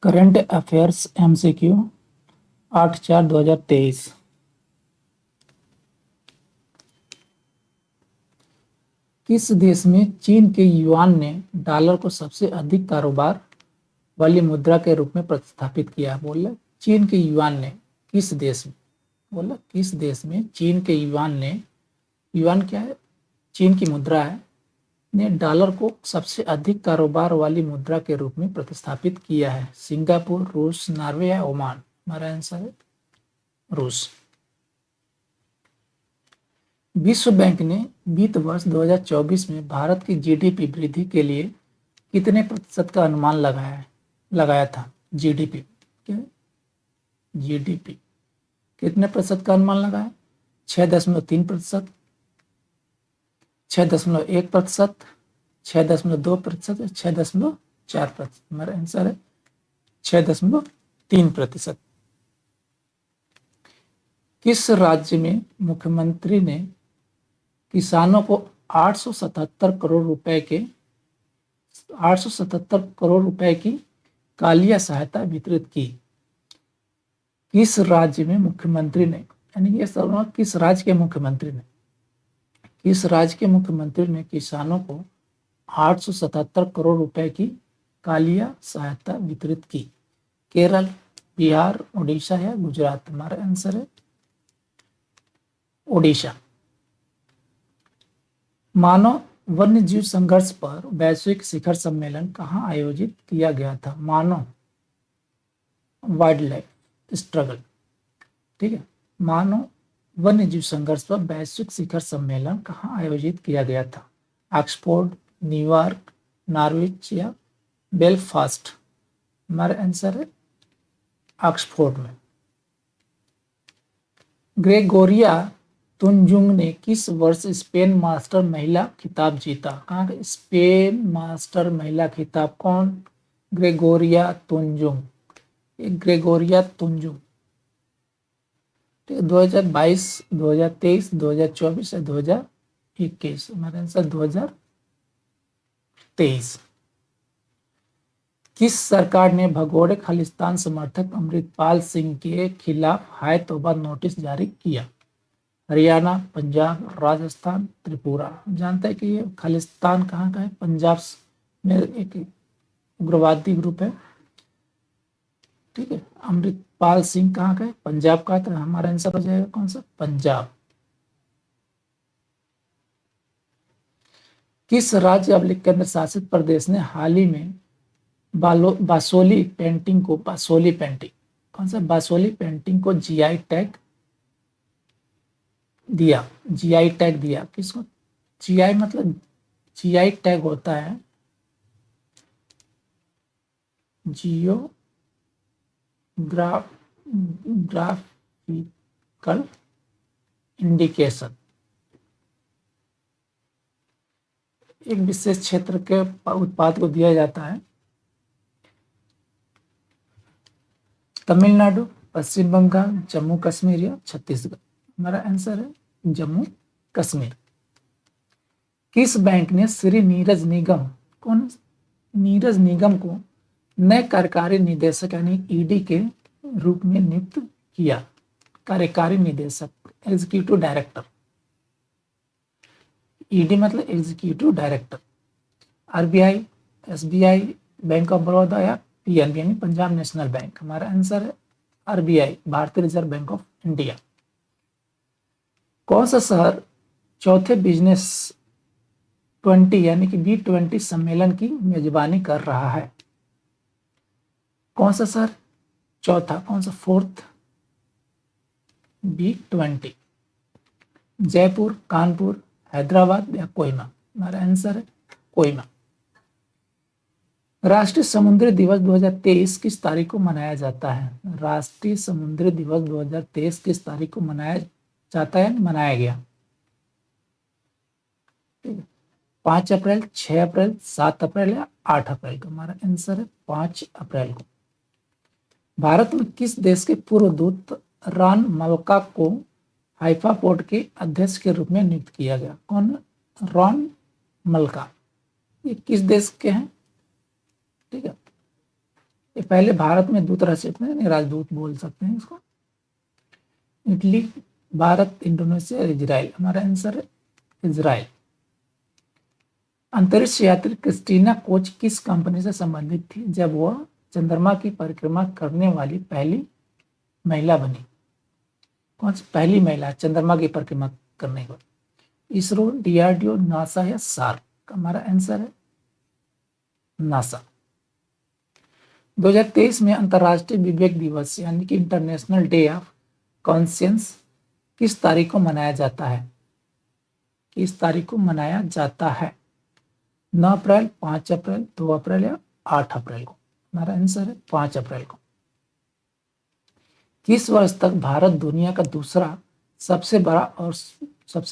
Current affairs MCQ 8/4/2023। किस देश में चीन के युआन ने डॉलर को सबसे अधिक कारोबार वाली मुद्रा के रूप में प्रतिस्थापित किया? बोला चीन के युआन ने किस देश में, बोला किस देश में चीन के युआन ने, युआन क्या है, चीन की मुद्रा है, ने डॉलर को सबसे अधिक कारोबार वाली मुद्रा के रूप में प्रतिस्थापित किया है? सिंगापुर, रूस, नॉर्वे या ओमान? हमारा आंसर है रूस। विश्व बैंक ने वित्त वर्ष 2024 में भारत की जीडीपी वृद्धि के लिए कितने प्रतिशत का अनुमान लगाया था? जीडीपी क्या, जीडीपी कितने प्रतिशत का अनुमान लगाया? 6.3%, 6.1%, 6.2%, 6.4%? हमारा आंसर है 6.3%। किस राज्य में मुख्यमंत्री ने किसानों को 877 करोड़ रुपए की कालिया सहायता वितरित की? किस राज्य में मुख्यमंत्री ने, यानी ये सवाल किस राज्य के मुख्यमंत्री ने, किस राज्य के मुख्यमंत्री ने किसानों को 877 करोड़ रुपए की कालिया सहायता वितरित की? केरल, बिहार, उड़ीसा या गुजरात? हमारा आंसर है ओडिशा। मानव वन्य जीव संघर्ष पर वैश्विक शिखर सम्मेलन कहाँ आयोजित किया गया था? मानव वाइल्ड लाइफ स्ट्रगल, ठीक है, मानव वन्य जीव संघर्ष पर वैश्विक शिखर सम्मेलन कहाँ आयोजित किया गया था? ऑक्सफोर्ड, न्यूयॉर्क, नॉर्विच या बेलफास्ट? हमारा आंसर है ऑक्सफोर्ड में। ग्रेगोरिया तुनजुंग ने किस वर्ष स्पेन मास्टर महिला खिताब जीता? कहाँ का स्पेन मास्टर महिला खिताब? कौन? Gregoria तुनजुंग, Gregoria तुनजुंग। 2022, 2023, 2024 या 2021? हमारा आंसर 2023। किस सरकार ने भगोड़े खालिस्तान समर्थक अमृतपाल सिंह के खिलाफ हाय तौबा नोटिस जारी किया? हरियाणा, पंजाब, राजस्थान, त्रिपुरा? जानते हैं कि ये खालिस्तान कहाँ का है? पंजाब में एक उग्रवादी ग्रुप है, ठीक है। अमृतपाल सिंह कहाँ का है? पंजाब का। तो हमारा आंसर हो जाएगा कौन सा? पंजाब। किस राज्य अब केंद्र शासित प्रदेश ने हाल ही में बासोली पेंटिंग को, बासोली पेंटिंग, कौन सा? बासोली पेंटिंग को जीआई टैग दिया? जीआई टैग दिया किसको? जीआई मतलब, जीआई टैग होता है जियोग्राफिकल इंडिकेशन। एक विशेष क्षेत्र के उत्पाद को दिया जाता है। तमिलनाडु, पश्चिम बंगाल, जम्मू कश्मीर या छत्तीसगढ़? हमारा आंसर है जम्मू कश्मीर। किस बैंक ने श्री नीरज निगम, कौन? नीरज निगम को नए कार्यकारी निदेशक यानी ईडी के रूप में नियुक्त किया? कार्यकारी निदेशक, एग्जीक्यूटिव डायरेक्टर। ईडी मतलब executive director. RBI, SBI, bank of Baroda या पीएनबी यानी पंजाब नेशनल बैंक? हमारा आंसर है आरबीआई, भारतीय रिजर्व बैंक ऑफ इंडिया। कौन सा शहर चौथे बिजनेस 20 यानी कि B20 सम्मेलन की मेजबानी कर रहा है? कौन सा शहर? चौथा, कौन सा? Fourth B20। जयपुर, कानपुर, हैदराबाद या कोहिमा? हमारा आंसर है कोहिमा। राष्ट्रीय समुद्री दिवस 2023 किस तारीख को मनाया जाता है? राष्ट्रीय समुद्री दिवस 2023 किस तारीख को मनाया जाता है, मनाया गया? 5 अप्रैल, 6 अप्रैल, 7 अप्रैल या 8 अप्रैल को? हमारा आंसर है 5 अप्रैल को। भारत में किस देश के पूर्व दूत रॉन मल्का को हाइफा पोर्ट के अध्यक्ष के रूप में नियुक्त किया गया? कौन? Ron Malka. ये किस देश के हैं? ठीक है, ये पहले भारत में दूत रह सकते हैं, राजदूत बोल सकते हैं इसको। Italy, Bharat, Indonesia, Israel. हमारा आंसर है इजराइल। अंतरिक्ष यात्री क्रिस्टीना कोच किस कंपनी से संबंधित थी जब वह चंद्रमा की परिक्रमा करने वाली पहली महिला बनी? कौन सी पहली महिला चंद्रमा की परिक्रमा करने के बाद? इसरो, डीआरडीओ, नासा या सार्क? हमारा आंसर है नासा। 2023 में अंतर्राष्ट्रीय विवेक दिवस यानी कि इंटरनेशनल डे ऑफ कॉन्शियंस किस तारीख को मनाया जाता है? किस तारीख को मनाया जाता है? 9 अप्रैल, 5 अप्रैल, 2 अप्रैल या 8 अप्रैल को? हमारा आंसर है 5 अप्रैल को। किस वर्ष तक भारत दुनिया का दूसरा सबसे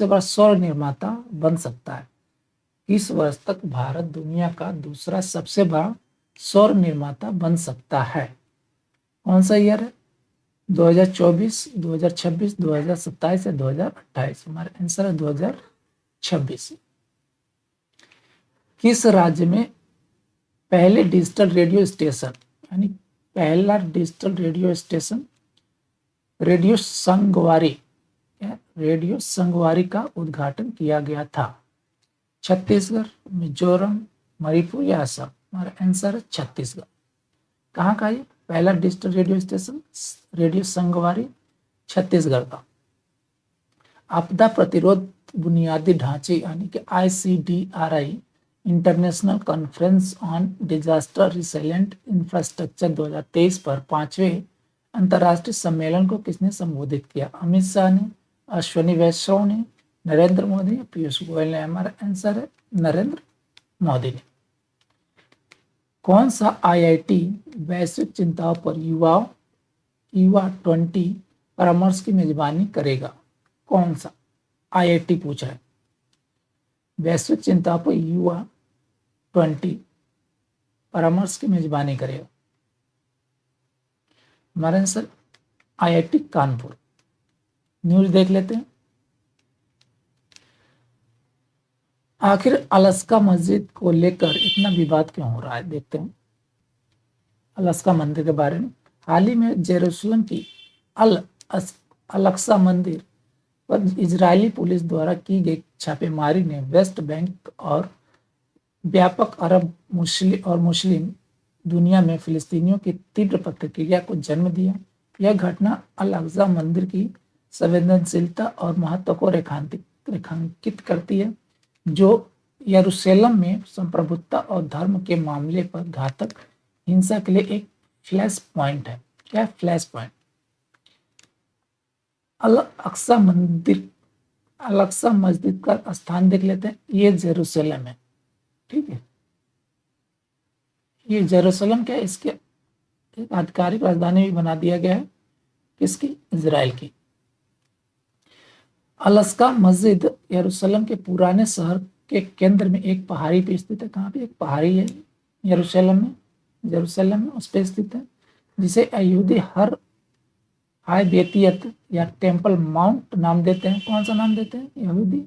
बड़ा सौर निर्माता बन सकता है? किस वर्ष तक भारत दुनिया का दूसरा सबसे बड़ा सौर निर्माता बन सकता है? कौन सा ईयर है? 2024, 2026, 2027 या 2028? हमारा आंसर है 2026। किस राज्य में पहले डिजिटल रेडियो स्टेशन यानी पहला डिजिटल रेडियो स्टेशन रेडियो संगवारी का उद्घाटन किया गया था? छत्तीसगढ़, मिजोरम, मणिपुर या असम? हमारा आंसर है छत्तीसगढ़। कहाँ का ये पहला डिजिटल रेडियो स्टेशन? रेडियो संगवारी, छत्तीसगढ़ का। आपदा प्रतिरोध बुनियादी ढांचे यानी कि ICDRI international conference on disaster resilient infrastructure 2023 पर 5वें अंतर्राष्ट्रीय सम्मेलन को किसने संबोधित किया? अमित शाह ने, अश्विनी वैष्णव ने, नरेंद्र मोदी, पीयूष गोयल ने? हमारा आंसर है नरेंद्र मोदी ने। कौन सा IIT वैश्विक चिंताओं पर युवा 20 परामर्श की मेजबानी करेगा? कौन सा IIT पूछ रहा है? वैश्विक चिंताओं पर युवा 20 परामर्श की मेजबानी करेगा? हमारा आंसर IIT कानपुर। न्यूज देख लेते हैं। आखिर अलास्का मस्जिद को लेकर इतना विवाद क्यों हो रहा है? देखते हैं अलास्का मंदिर के बारे में। हाल ही में जेरूसलम की अल-अक्सा मंदिर पर इजरायली पुलिस द्वारा की गई छापेमारी ने वेस्ट बैंक और व्यापक अरब मुस्लिम दुनिया में फिलिस्तीनियों की तीव्र प्रतिक्रिया को जन्म दिया। यह घटना अल-अक्सा मंदिर की संवेदनशीलता और महत्व को रेखांकित करती है, जो यरूशलेम में संप्रभुता और धर्म के मामले पर घातक हिंसा के लिए एक फ्लैश पॉइंट है। क्या फ्लैश पॉइंट? अल-अक्सा मस्जिद का स्थान देख लेते हैं। ये जेरूशलेम है, ठीक है। ये जेरूशलेम क्या है? इसके एक आधिकारिक राजधानी भी बना दिया गया है, किसकी? इजराइल की। अलास्का मस्जिद यरूशलेम के पुराने शहर के केंद्र में एक पहाड़ी पे स्थित है। कहाँ पे? एक पहाड़ी है जेरूशलेम में उस पे स्थित है, जिसे यहूदी हर हायबेतियत या टेम्पल माउंट नाम देते हैं। कौन सा नाम देते हैं? यहूदी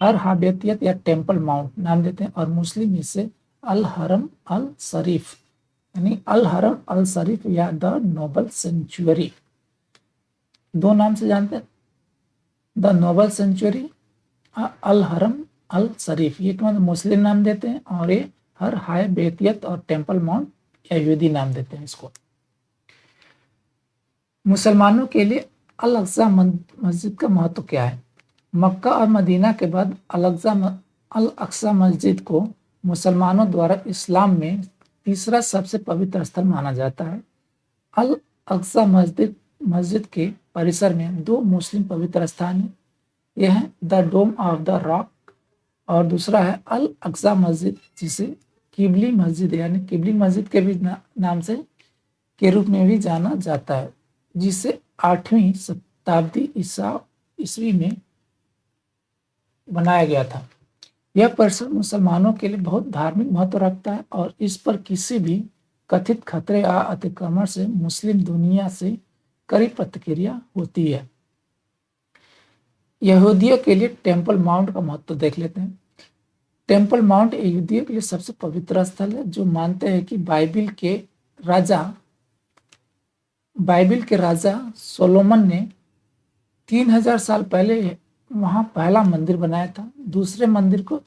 हर हाबेतियत या टेम्पल माउंट नाम देते हैं, और मुस्लिम इसे अल हरम अल शरीफ यानी अल हरम अल शरीफ या द नोबल सेंचुरी, दो नाम से जानते हैं। द नोबल सेंचुरी, अल हरम अल शरीफ, ये कौन मुस्लिम नाम देते हैं, और ये हर हायबेतियत और टेम्पल माउंट यहूदी नाम देते हैं इसको। मुसलमानों के लिए अल-अक्सा मस्जिद का महत्व क्या है? मक्का और मदीना के बाद अल-अक्सा मस्जिद को मुसलमानों द्वारा इस्लाम में तीसरा सबसे पवित्र स्थल माना जाता है। अल-अक्सा मस्जिद के परिसर में दो मुस्लिम पवित्र स्थान हैं। यह है the dome of the rock और दूसरा है अल-अक्सा मस्जिद, जिसे किबली मस्जिद यानी किबली मस्जिद के भी नाम से के रूप में भी जाना जाता है, जिसे 8वीं शताब्दी ईस्वी में बनाया गया था। यह परिसर मुसलमानों के लिए बहुत धार्मिक महत्व रखता है और इस पर किसी भी कथित खतरे या अतिक्रमण से मुस्लिम दुनिया से कड़ी प्रतिक्रिया होती है। यहूदियों के लिए टेम्पल माउंट का महत्व देख लेते हैं। टेम्पल माउंट यहूदियों के लिए सबसे पवित्र स्थल है, जो मानते हैं कि बाइबिल के राजा सोलोमन ने 3000 साल पहले वहां पहला मंदिर बनाया था। दूसरे मंदिर को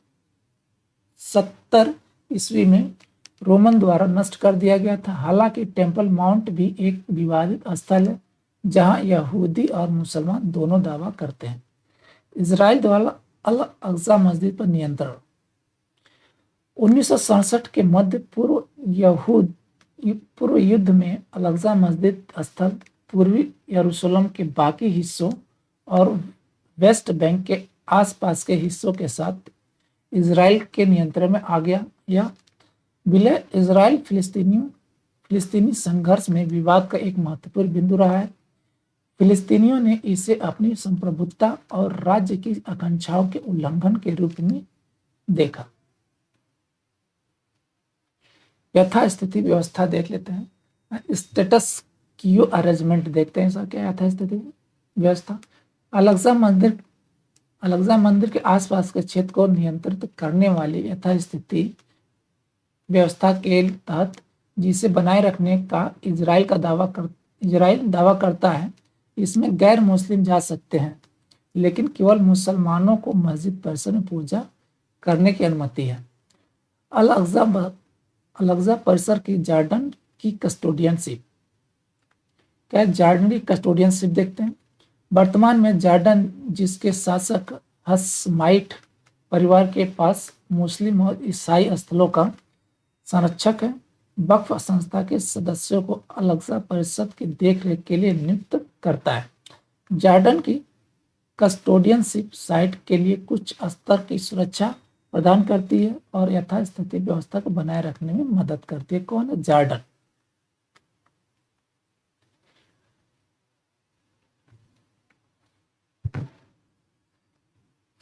70 ईस्वी में रोमन द्वारा नष्ट कर दिया गया था। हालांकि टेम्पल माउंट भी एक विवादित स्थल है, जहां यहूदी और मुसलमान दोनों दावा करते हैं। इजराइल द्वारा अल अक्सा मस्जिद पर नियंत्रण। 1967 के मध्य पूर्व युद्ध में अल अक्सा मस्जिद स्थल पूर्वी यरूशलेम के बाकी हिस्सों और वेस्ट बैंक के आसपास के हिस्सों के साथ इजराइल के नियंत्रण में आ गया। यह विलय इजराइल फिलिस्तीनी संघर्ष में विवाद का एक महत्वपूर्ण बिंदु रहा है। फिलिस्तीनियों ने इसे अपनी संप्रभुता और राज्य की आकांक्षाओं के उल्लंघन के रूप में देखा। यथास्थिति व्यवस्था देख लेते हैं। स्टेटस क्यू अरेंजमेंट देखते हैं, क्या यथास्थिति व्यवस्था। अलअक्सा मंदिर के आसपास के क्षेत्र को नियंत्रित करने वाली यथास्थिति व्यवस्था के तहत, जिसे बनाए रखने का इजराइल दावा करता है, इसमें गैर मुस्लिम जा सकते हैं, लेकिन केवल मुसलमानों को मस्जिद परिसर में पूजा करने की अनुमति है। अल अक्सा परिसर की जॉर्डन की कस्टोडियनशिप। क्या जॉर्डन की कस्टोडियनशिप देखते हैं। वर्तमान में जॉर्डन, जिसके शासक हशमाइट परिवार के पास मुस्लिम और ईसाई स्थलों का संरक्षक है, वक्फ संस्था के सदस्यों को अल अक्सा परिषद की देखरेख के लिए नियुक्त करता है। जॉर्डन की कस्टोडियनशिप साइट के लिए कुछ स्तर की सुरक्षा प्रदान करती है और यथास्थिति व्यवस्था को बनाए रखने में मदद करती है। कौन है? जॉर्डन।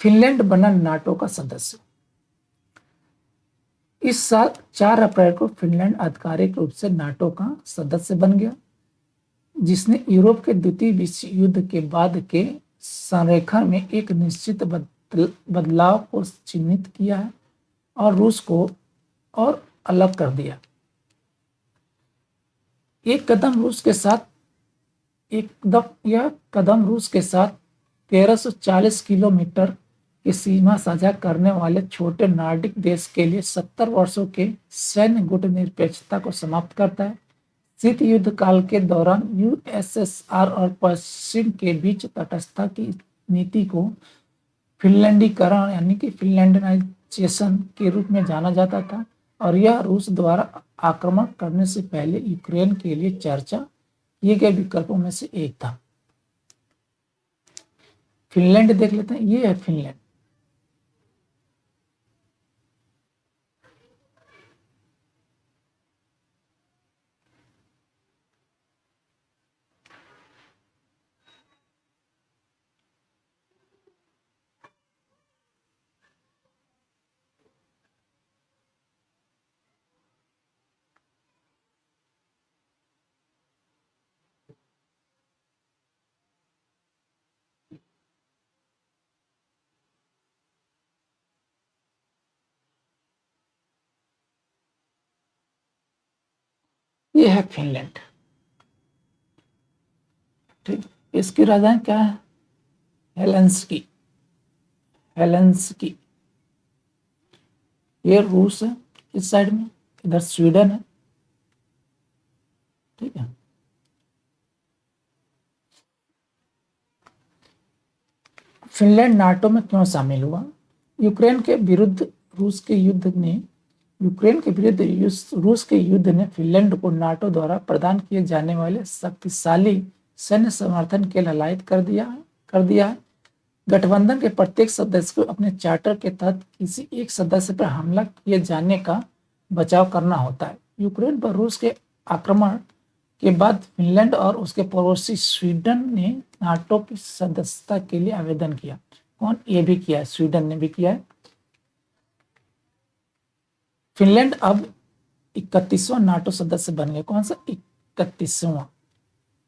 फिनलैंड बना नाटो का सदस्य। इस साल 4 अप्रैल को फिनलैंड आधिकारिक रूप से नाटो का सदस्य बन गया, जिसने यूरोप के द्वितीय विश्व युद्ध के बाद के संरेखण में एक निश्चित बदलाव को चिन्हित किया है और रूस को और अलग कर दिया। यह कदम रूस के साथ 1340 किलोमीटर की सीमा साझा करने वाले छोटे नॉर्डिक देश के लिए 70 वर्षों के सैन्य गुटनिरपेक्षता को समाप्त करता है। शीत युद्ध काल के दौरान यूएसएसआर और पश्चिम के बीच तटस्थता की नीति को फिनलैंडीकरण यानी कि फिनलैंडाइजेशन के रूप में जाना जाता था, और यह रूस द्वारा आक्रमण करने से पहले यूक्रेन के लिए चर्चा किए गए विकल्पों में से एक था। फिनलैंड देख लेते हैं। ये है फिनलैंड। ये है फिनलैंड। ठीक, इसकी राजधानी क्या है? हेलेंस्की। ये रूस है इस साइड में, इधर स्वीडन है। ठीक है। फिनलैंड नाटो में क्यों शामिल हुआ? यूक्रेन के विरुद्ध रूस के युद्ध ने फिनलैंड को नाटो द्वारा प्रदान किए जाने वाले शक्तिशाली सैन्य समर्थन के लिए लायक कर दिया है। गठबंधन के प्रत्येक सदस्य को अपने चार्टर के तहत किसी एक सदस्य पर हमला किए जाने का बचाव करना होता है। यूक्रेन पर रूस के आक्रमण के बाद फिनलैंड और उसके पड़ोसी स्वीडन ने नाटो की सदस्यता के लिए आवेदन किया। कौन? ये भी किया है, स्वीडन ने भी किया है। फिनलैंड अब 31वां नाटो सदस्य बन गया। कौन सा? 31वां,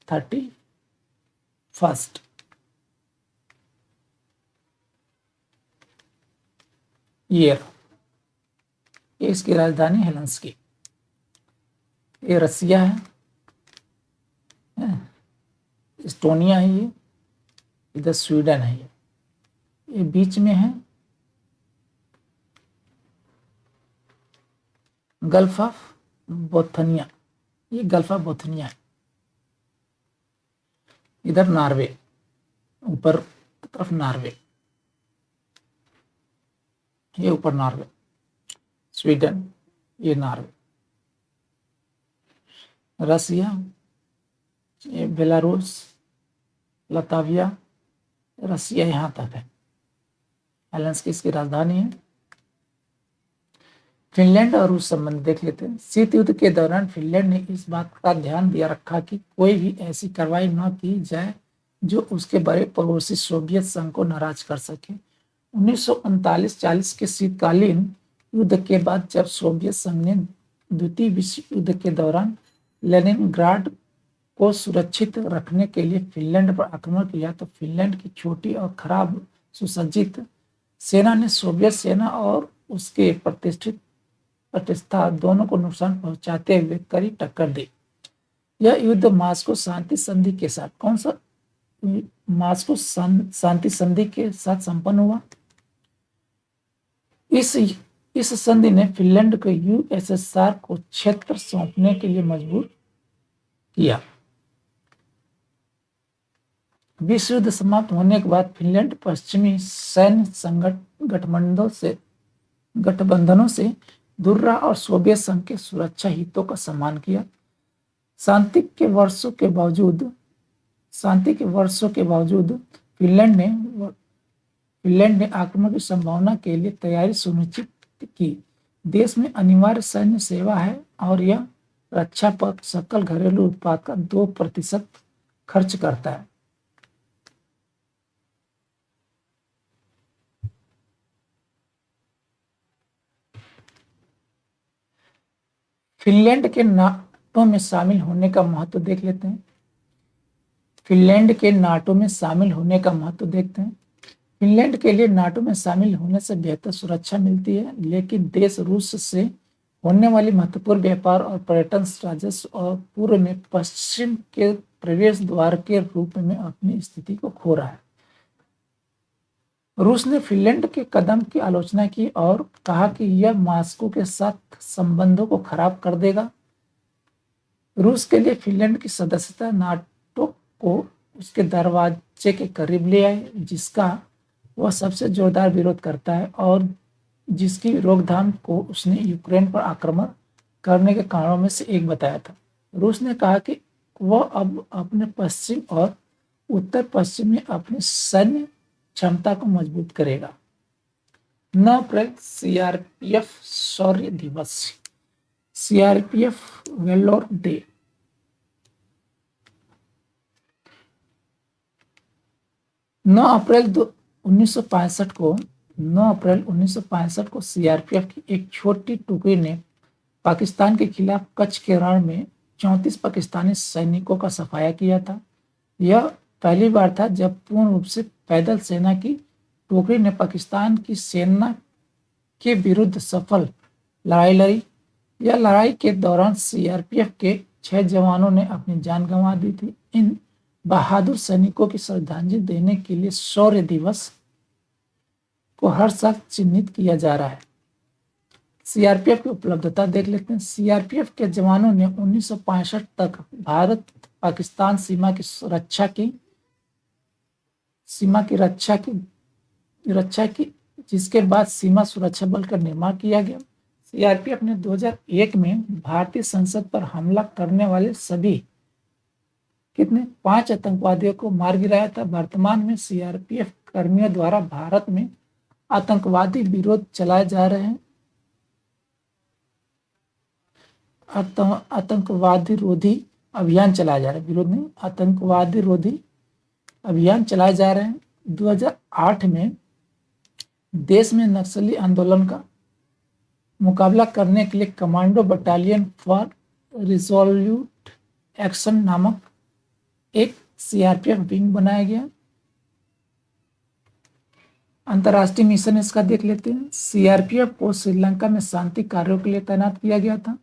31st। ईयर ये इसकी राजधानी हेलेंस्की। ये रसिया है, एस्टोनिया है, ये इधर स्वीडन है, ये बीच में है गल्फ ऑफ बोथनिया, ये गल्फ ऑफ बोथनिया है। इधर नॉर्वे, ऊपर की तरफ नॉर्वे, ये ऊपर नॉर्वे, स्वीडन, ये नॉर्वे, रसिया, ये बेलारूस, लताविया, रसिया यहाँ तक है। हेलेंस्की इसकी राजधानी है। फिनलैंड और रूस संबंध देख लेते हैं। शीत युद्ध के दौरान फिनलैंड ने इस बात का ध्यान दिया रखा कि कोई भी ऐसी कार्रवाई न की जाए जो उसके बड़े पड़ोसी सोवियत संघ को नाराज कर सके। 1939-40 के शीतकालीन युद्ध के बाद जब सोवियत संघ ने द्वितीय विश्व युद्ध के दौरान लेनिनग्राड को सुरक्षित रखने के लिए फिनलैंड पर आक्रमण किया तो फिनलैंड की छोटी और खराब सुसज्जित सेना ने सोवियत सेना और उसके प्रतिष्ठा दोनों को नुकसान पहुंचाते हुए कड़ी टक्कर दी। यह युद्ध मास्को शांति संधि के साथ, कौन सा मास्को शांति संधि के साथ संपन्न हुआ। इस संधि ने फिनलैंड को यूएसएसआर को क्षेत्र सौंपने के लिए मजबूर किया। विश्व युद्ध समाप्त होने के बाद फिनलैंड पश्चिमी सैन्य गठबंधनों से दूर रहा और सोवियत संघ के सुरक्षा हितों का सम्मान किया। शांति के वर्षों के बावजूद फिनलैंड ने आक्रमण की संभावना के लिए तैयारी सुनिश्चित की। देश में अनिवार्य सैन्य सेवा है और यह रक्षा पर सकल घरेलू उत्पाद का 2% खर्च करता है। फिनलैंड के नाटो में शामिल होने का महत्व देख लेते हैं। फिनलैंड के नाटो में शामिल होने का महत्व देखते हैं। फिनलैंड के लिए नाटो में शामिल होने से बेहतर सुरक्षा मिलती है, लेकिन देश रूस से होने वाली महत्वपूर्ण व्यापार और पर्यटन राजस्व और पूर्व में पश्चिम के प्रवेश द्वार के रूप में अपनी स्थिति को खो रहा है। रूस ने फिनलैंड के कदम की आलोचना की और कहा कि यह मॉस्को के साथ संबंधों को खराब कर देगा। रूस के लिए फिनलैंड की सदस्यता नाटो को उसके दरवाजे के करीब ले आए, जिसका वह सबसे जोरदार विरोध करता है और जिसकी रोकथाम को उसने यूक्रेन पर आक्रमण करने के कारणों में से एक बताया था। रूस ने कहा कि वह अब अपने पश्चिम और उत्तर पश्चिम में अपनी सैन्य क्षमता को मजबूत करेगा। 9 अप्रैल सीआरपीएफ शौर्य दिवस, सीआरपीएफ वेलोर डे। नौ अप्रैल 1965 को सीआरपीएफ की एक छोटी टुकड़ी ने पाकिस्तान के खिलाफ कच्छ के रण में 34 पाकिस्तानी सैनिकों का सफाया किया था। यह पहली बार था जब पूर्ण रूप से पैदल सेना की टुकड़ी ने पाकिस्तान की सेना के विरुद्ध सफल लड़ाई लड़ी। यह लड़ाई के दौरान सीआरपीएफ के 6 जवानों ने अपनी जान गंवा दी थी। इन बहादुर सैनिकों की श्रद्धांजलि देने के लिए शौर्य दिवस को हर साल चिन्हित किया जा रहा है। सीआरपीएफ की उपलब्धता देख लेते हैं। सीआरपीएफ के जवानों ने 1965 तक भारत पाकिस्तान सीमा की रक्षा की, जिसके बाद सीमा सुरक्षा बल का निर्माण किया गया। सीआरपीएफ ने 2001 में भारतीय संसद पर हमला करने वाले सभी 5 आतंकवादियों को मार गिराया था। वर्तमान में सीआरपीएफ कर्मियों द्वारा भारत में आतंकवादी विरोध चलाए जा रहे हैं। आतंकवादी रोधी अभियान चलाया जा रहा है, विरोध नहीं, आतंकवादी रोधी अभियान चलाए जा रहे हैं। 2008 में देश में नक्सली आंदोलन का मुकाबला करने के लिए commando battalion for resolute action नामक एक सीआरपीएफ विंग बनाया गया। अंतर्राष्ट्रीय मिशन इसका देख लेते हैं। सीआरपीएफ को श्रीलंका में शांति कार्यों के लिए तैनात किया गया था।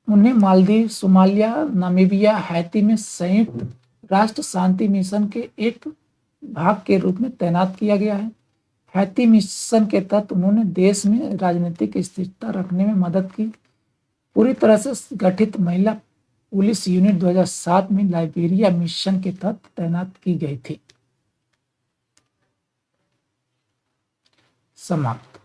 उन्हें मालदीव, सोमालिया, नामीबिया, हैती में संयुक्त राष्ट्र शांति मिशन के एक भाग के रूप में तैनात किया गया है। हैती मिशन के तहत उन्होंने देश में राजनीतिक स्थिरता रखने में मदद की। पूरी तरह से गठित महिला पुलिस यूनिट 2007 में लाइबेरिया मिशन के तहत तैनात की गई थी। समाप्त।